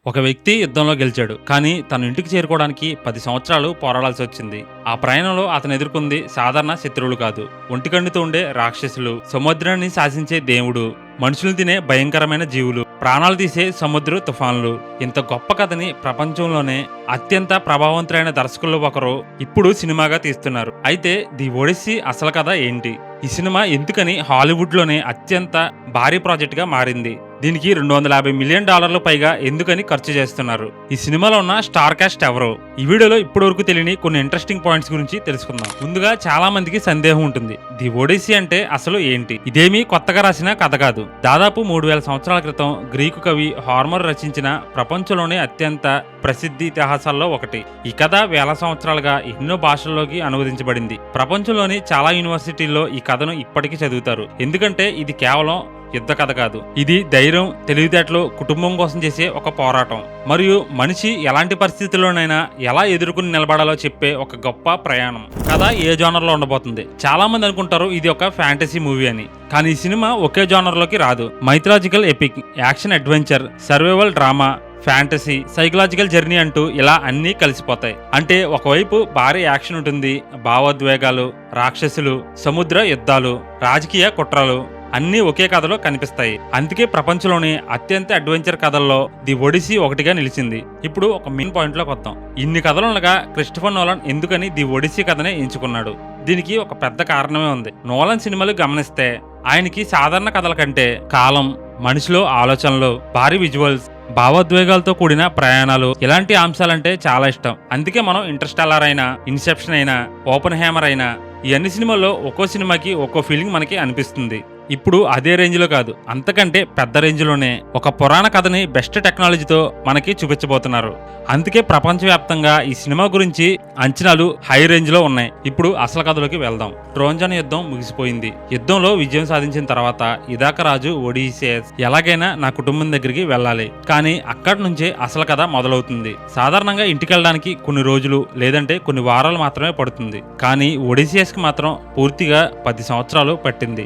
ఒక వ్యక్తి యుద్ధంలో గెలిచాడు, కానీ తన ఇంటికి చేరుకోవడానికి 10 సంవత్సరాలు పోరాడాల్సి వచ్చింది. ఆ ప్రయాణంలో అతను ఎదుర్కొంది సాధారణ శత్రువులు కాదు, ఒంటికన్నుతో ఉండే రాక్షసులు, సముద్రాన్ని శాసించే దేవుడు, మనుషులు తినే భయంకరమైన జీవులు, ప్రాణాలు తీసే సముద్ర తుఫాన్లు. ఇంత గొప్ప కథని ప్రపంచంలోనే అత్యంత ప్రభావవంతులైన దర్శకుల్లో ఒకరు ఇప్పుడు సినిమాగా తీస్తున్నారు. అయితే ది ఒడిస్సీ అసలు కథ ఏంటి? ఈ సినిమా ఎందుకని హాలీవుడ్ లోనే అత్యంత భారీ ప్రాజెక్ట్ గా మారింది? దీనికి $250 మిలియన్ పైగా ఎందుకని ఖర్చు చేస్తున్నారు? ఈ సినిమాలో ఉన్న స్టార్ కాస్ట్ ఎవరు? ఈ వీడియోలో ఇప్పటి వరకు తెలియని కొన్ని ఇంట్రెస్టింగ్ పాయింట్స్ గురించి తెలుసుకుందాం. ముందుగా చాలా మందికి సందేహం ఉంటుంది, ది ఒడిస్సీ అంటే అసలు ఏంటి? ఇదేమీ కొత్తగా రాసిన కథ కాదు. దాదాపు 3000 సంవత్సరాల క్రితం గ్రీకు కవి హోమర్ రచించిన ప్రపంచంలోనే అత్యంత ప్రసిద్ధి ఇతిహాసాల్లో ఒకటి. ఈ కథ వేల సంవత్సరాలుగా ఎన్నో భాషల్లోకి అనువదించబడింది. ప్రపంచంలోని చాలా యూనివర్సిటీల్లో ఈ కథను ఇప్పటికీ చదువుతారు, ఎందుకంటే ఇది కేవలం యుద్ధ కథ కాదు. ఇది ధైర్యం, తెలివితేటలు, కుటుంబం కోసం చేసే ఒక పోరాటం, మరియు మనిషి ఎలాంటి పరిస్థితుల్లోనైనా ఎలా ఎదుర్కొని నిలబడాలో చెప్పే ఒక గొప్ప ప్రయాణం. కథ ఏ జోనర్ లో ఉండబోతుంది? చాలా మంది అనుకుంటారు ఇది ఒక ఫ్యాంటసీ మూవీ అని, కానీ ఈ సినిమా ఒకే జోనర్ లోకి రాదు. Mythological epic, action adventure, survival drama, fantasy, psychological journey అంటూ ఇలా అన్నీ కలిసిపోతాయి. అంటే ఒకవైపు భారీ యాక్షన్ ఉంటుంది, భావోద్వేగాలు, రాక్షసులు, సముద్ర యుద్ధాలు, రాజకీయ కుట్రలు అన్నీ ఒకే కథలో కనిపిస్తాయి. అందుకే ప్రపంచంలోని అత్యంత అడ్వెంచర్ కథల్లో ది ఒడిస్సీ ఒకటిగా నిలిచింది. ఇప్పుడు ఒక మెయిన్ పాయింట్ లోకి వద్దాం. ఇన్ని కథలుండగా క్రిస్టోఫర్ నోలన్ ఎందుకని ది ఒడిస్సీ కథనే ఎంచుకున్నాడు? దీనికి ఒక పెద్ద కారణమే ఉంది. నోలన్ సినిమాలు గమనిస్తే ఆయనకి సాధారణ కథల కంటే కాలం, మనిషిలో ఆలోచనలు, భారీ విజువల్స్, భావోద్వేగాలతో కూడిన ప్రయాణాలు, ఇలాంటి అంశాలంటే చాలా ఇష్టం. అందుకే మనం ఇంటర్స్టెల్లార్ అయినా, ఇన్సెప్షన్ అయినా, ఓపెన్ హ్యామర్ అయినా, ఈ అన్ని సినిమాల్లో ఒక్కో సినిమాకి ఒక్కో ఫీలింగ్ మనకి అనిపిస్తుంది. ఇప్పుడు అదే రేంజ్ లో కాదు, అంతకంటే పెద్ద రేంజ్ లోనే ఒక పురాణ కథని బెస్ట్ టెక్నాలజీతో మనకి చూపించబోతున్నారు. అందుకే ప్రపంచవ్యాప్తంగా ఈ సినిమా గురించి అంచనాలు హై రేంజ్ లో ఉన్నాయి. ఇప్పుడు అసలు కథలోకి వెళ్దాం. ట్రోజన్ యుద్ధం ముగిసిపోయింది. యుద్ధంలో విజయం సాధించిన తర్వాత ఇదాక రాజు ఒడిసియస్ ఎలాగైనా నా కుటుంబం దగ్గరికి వెళ్ళాలి, కానీ అక్కడి నుంచే అసలు కథ మొదలవుతుంది. సాధారణంగా ఇంటికి వెళ్ళడానికి కొన్ని రోజులు లేదంటే కొన్ని వారాలు మాత్రమే పడుతుంది, కానీ ఒడిసియస్ కి మాత్రం పూర్తిగా 10 సంవత్సరాలు పట్టింది.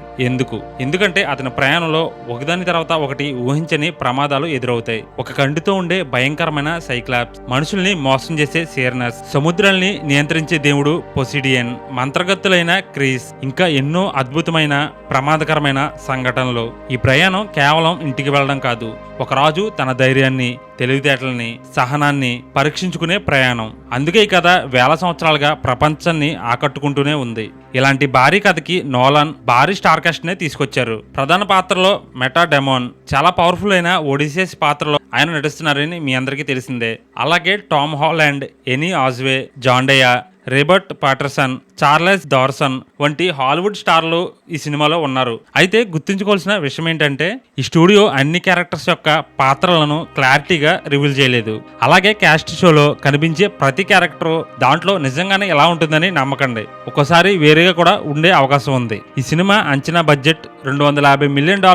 ఎందుకంటే అతని ప్రయాణంలో ఒకదాని తర్వాత ఒకటి ఊహించని ప్రమాదాలు ఎదురవుతాయి. ఒక కంటితో ఉండే భయంకరమైన సైక్లాప్స్, మనుషుల్ని మోసం చేసే సియర్నస్, సముద్రాల్ని నియంత్రించే దేవుడు పొసిడియన్, మంత్రగత్తులైన క్రీస్, ఇంకా ఎన్నో అద్భుతమైన ప్రమాదకరమైన సంఘటనలు. ఈ ప్రయాణం కేవలం ఇంటికి వెళ్ళడం కాదు, ఒక రాజు తన ధైర్యాన్ని, తెలివితేటల్ని, సహనాన్ని పరీక్షించుకునే ప్రయాణం. అందుకే ఈ కథ వేల సంవత్సరాలుగా ప్రపంచాన్ని ఆకట్టుకుంటూనే ఉంది. ఇలాంటి భారీ కథకి నోలన్ భారీ స్టార్ కాస్ట్ నే తీసుకొచ్చారు. ప్రధాన పాత్రలో మెటా డెమోన్, చాలా పవర్ఫుల్ అయిన ఒడిసియస్ పాత్రలో ఆయన నటిస్తున్నారని మీ అందరికీ తెలిసిందే. అలాగే Tom Holland, Anne Hathaway, Zendaya, Robert Pattinson, Charlize Theron వంటి హాలీవుడ్ స్టార్లు ఈ సినిమాలో ఉన్నారు. అయితే గుర్తుంచుకోవాల్సిన విషయం ఏంటంటే ఈ స్టూడియో అన్ని క్యారెక్టర్స్ యొక్క పాత్రలను క్లారిటీగా రివీల్ చేయలేదు. అలాగే క్యాస్ట్ షోలో కనిపించే ప్రతి క్యారెక్టర్ దాంట్లో నిజంగానే ఎలా ఉంటుందని నమ్మకండి, ఒక్కోసారి వేరేగా కూడా ఉండే అవకాశం ఉంది. ఈ సినిమా అంచనా బడ్జెట్ $250 మిలియన్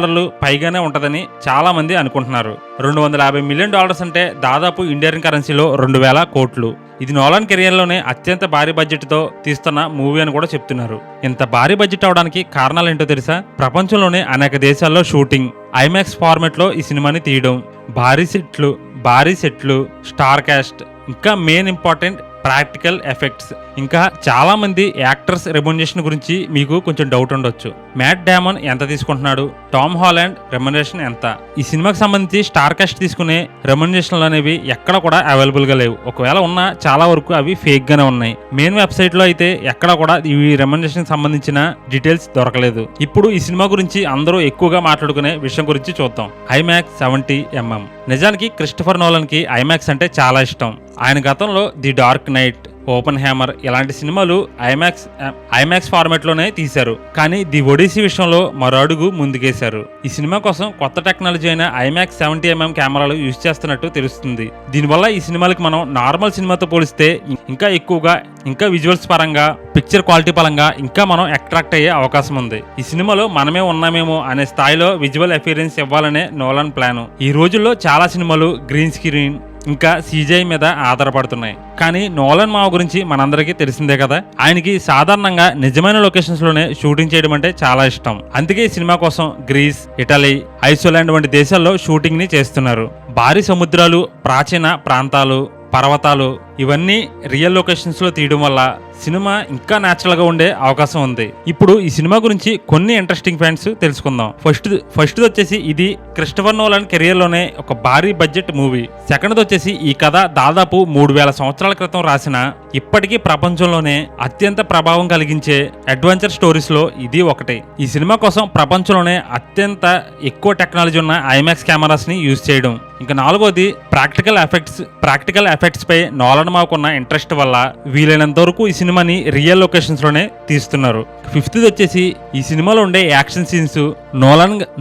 పైగానే ఉంటదని చాలా మంది అనుకుంటున్నారు. $250 మిలియన్ అంటే దాదాపు ఇండియన్ కరెన్సీలో 2000 కోట్లు. ఇది నోలన్ కెరియర్ లోనే అత్యంత భారీ బడ్జెట్ తో తీస్తున్న మూవీ అని కూడా చెప్తున్నారు. ఇంత భారీ బడ్జెట్ అవడానికి కారణాలు ఏంటో తెలుసా? ప్రపంచంలోనే అనేక దేశాల్లో షూటింగ్, ఐమాక్స్ ఫార్మెట్ లో ఈ సినిమాని తీయడం, భారీ సెట్లు, స్టార్ కాస్ట్, ఇంకా మెయిన్ ఇంపార్టెంట్ ప్రాక్టికల్ ఎఫెక్ట్స్. ఇంకా చాలా మంది యాక్టర్స్ రెమ్యునరేషన్ గురించి మీకు కొంచెం డౌట్ ఉండొచ్చు. మ్యాట్ డామన్ ఎంత తీసుకుంటున్నాడు, టామ్ హాలండ్ రెమ్యునరేషన్ ఎంత? ఈ సినిమాకి సంబంధించి స్టార్ కాస్ట్ తీసుకునే రెమ్యునరేషన్లు అనేవి ఎక్కడ కూడా అవైలబుల్ గా లేవు. ఒకవేళ ఉన్నా చాలా వరకు అవి ఫేక్ గానే ఉన్నాయి. మెయిన్ వెబ్సైట్ లో అయితే ఎక్కడ కూడా ఈ రెమ్యునరేషన్ సంబంధించిన డీటెయిల్స్ దొరకలేదు. ఇప్పుడు ఈ సినిమా గురించి అందరూ ఎక్కువగా మాట్లాడుకునే విషయం గురించి చూద్దాం. IMAX 70mm. నిజానికి క్రిస్టోఫర్ నోలన్ కి ఐమాక్స్ అంటే చాలా ఇష్టం. ఆయన గతంలో the dark night, open hammer ఇలాంటి సినిమాలు ఐమాక్స్ ఫార్మాట్ లోనే తీశారు. కానీ ది ఒడిస్సీ విషయంలో మరో అడుగు ముందుకేశారు. ఈ సినిమా కోసం కొత్త టెక్నాలజీ అయిన ఐమాక్స్ 70mm కెమెరాలు యూజ్ చేస్తున్నట్టు తెలుస్తుంది. దీనివల్ల ఈ సినిమాలకి మనం నార్మల్ సినిమాతో పోలిస్తే ఇంకా ఎక్కువగా, ఇంకా విజువల్స్ పరంగా, పిక్చర్ క్వాలిటీ పరంగా ఇంకా మనం అట్రాక్ట్ అయ్యే అవకాశం ఉంది. ఈ సినిమాలో మనమే ఉన్నామేమో అనే స్థాయిలో విజువల్ అపియరెన్స్ ఇవ్వాలనే నోలన్ ప్లాన్. ఈ రోజుల్లో చాలా సినిమాలు గ్రీన్ స్క్రీన్, ఇంకా సీజీఐ మీద ఆధారపడుతున్నాయి. కానీ నోలన్ మావ గురించి మనందరికీ తెలిసిందే కదా. ఆయనకి సాధారణంగా నిజమైన లొకేషన్స్ లోనే షూటింగ్ చేయడం అంటే చాలా ఇష్టం. అందుకే ఈ సినిమా కోసం గ్రీస్, ఇటలీ, ఐస్లాండ్ వంటి దేశాల్లో షూటింగ్ ని చేస్తున్నారు. భారీ సముద్రాలు, ప్రాచీన ప్రాంతాలు, పర్వతాలు ఇవన్నీ రియల్ లొకేషన్స్ లో తీయడం వల్ల సినిమా ఇంకా న్యాచురల్ గా ఉండే అవకాశం ఉంది. ఇప్పుడు ఈ సినిమా గురించి కొన్ని ఇంట్రెస్టింగ్ పాయింట్స్ తెలుసుకుందాం. ఫస్ట్ వచ్చేసి ఇది క్రిస్టోఫర్ నోలన్ కెరియర్ లోనే ఒక భారీ బడ్జెట్ మూవీ. సెకండ్ వచ్చేసి ఈ కథ దాదాపు 3000 సంవత్సరాల క్రితం రాసిన, ఇప్పటికీ ప్రపంచంలోనే అత్యంత ప్రభావం కలిగించే అడ్వెంచర్ స్టోరీస్ లో ఇది ఒకటి. ఈ సినిమా కోసం ప్రపంచంలోనే అత్యంత ఎక్కువ టెక్నాలజీ ఉన్న ఐమాక్స్ కెమెరాస్ ని యూజ్ చేయడం. ఇంకా నాలుగోది ప్రాక్టికల్ ఎఫెక్ట్స్ పై నోలన్ మాకున్న ఇంట్రెస్ట్ వల్ల వీలైనంత వరకు ఈ సినిమాని రియల్ లొకేషన్స్ లోనే తీస్తున్నారు. ఫిఫ్త్ వచ్చేసి ఈ సినిమాలో ఉండే యాక్షన్ సీన్స్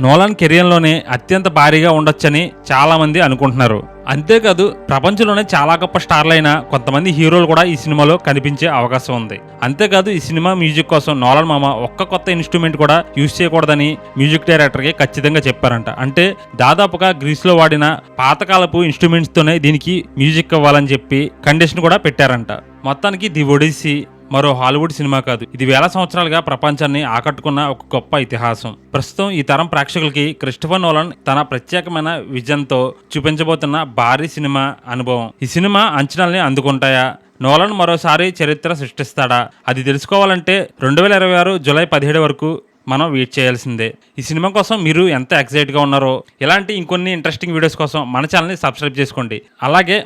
నోలన్ కెరియర్ లోనే అత్యంత భారీగా ఉండొచ్చని చాలా మంది అనుకుంటున్నారు. అంతేకాదు ప్రపంచంలోనే చాలా గొప్ప స్టార్లైన కొంతమంది హీరోలు కూడా ఈ సినిమాలో కనిపించే అవకాశం ఉంది. అంతేకాదు ఈ సినిమా మ్యూజిక్ కోసం నోలన్ మామ ఒక్క కొత్త ఇన్స్ట్రుమెంట్ కూడా యూజ్ చేయకూడదని మ్యూజిక్ డైరెక్టర్ కి ఖచ్చితంగా చెప్పారంట. అంటే దాదాపుగా గ్రీస్ లో వాడిన పాతకాలపు ఇన్స్ట్రుమెంట్స్ తోనే దీనికి మ్యూజిక్ ఇవ్వాలని చెప్పి కండిషన్ కూడా పెట్టారంట. మొత్తానికి ది ఒడిస్సీ మరో హాలీవుడ్ సినిమా కాదు, ఇది వేల సంవత్సరాలుగా ప్రపంచాన్ని ఆకట్టుకున్న ఒక గొప్ప ఇతిహాసం. ప్రస్తుతం ఈ తరం ప్రేక్షకులకి క్రిస్టోఫర్ నోలన్ తన ప్రత్యేకమైన విజన్తో చూపించబోతున్న భారీ సినిమా అనుభవం. ఈ సినిమా అంచనాల్ని అందుకుంటాయా? నోలన్ మరోసారి చరిత్ర సృష్టిస్తాడా? అది తెలుసుకోవాలంటే 2026 జూలై 17 వరకు మనం వెయిట్ చేయాల్సిందే. ఈ సినిమా కోసం మీరు ఎంత ఎక్సైట్గా ఉన్నారో, ఇలాంటి ఇంకొన్ని ఇంట్రెస్టింగ్ వీడియోస్ కోసం మన ఛానల్ని సబ్స్క్రైబ్ చేసుకోండి. అలాగే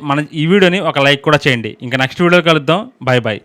ఈ వీడియోని ఒక లైక్ కూడా చేయండి. ఇంకా నెక్స్ట్ వీడియో కలుద్దాం. By by.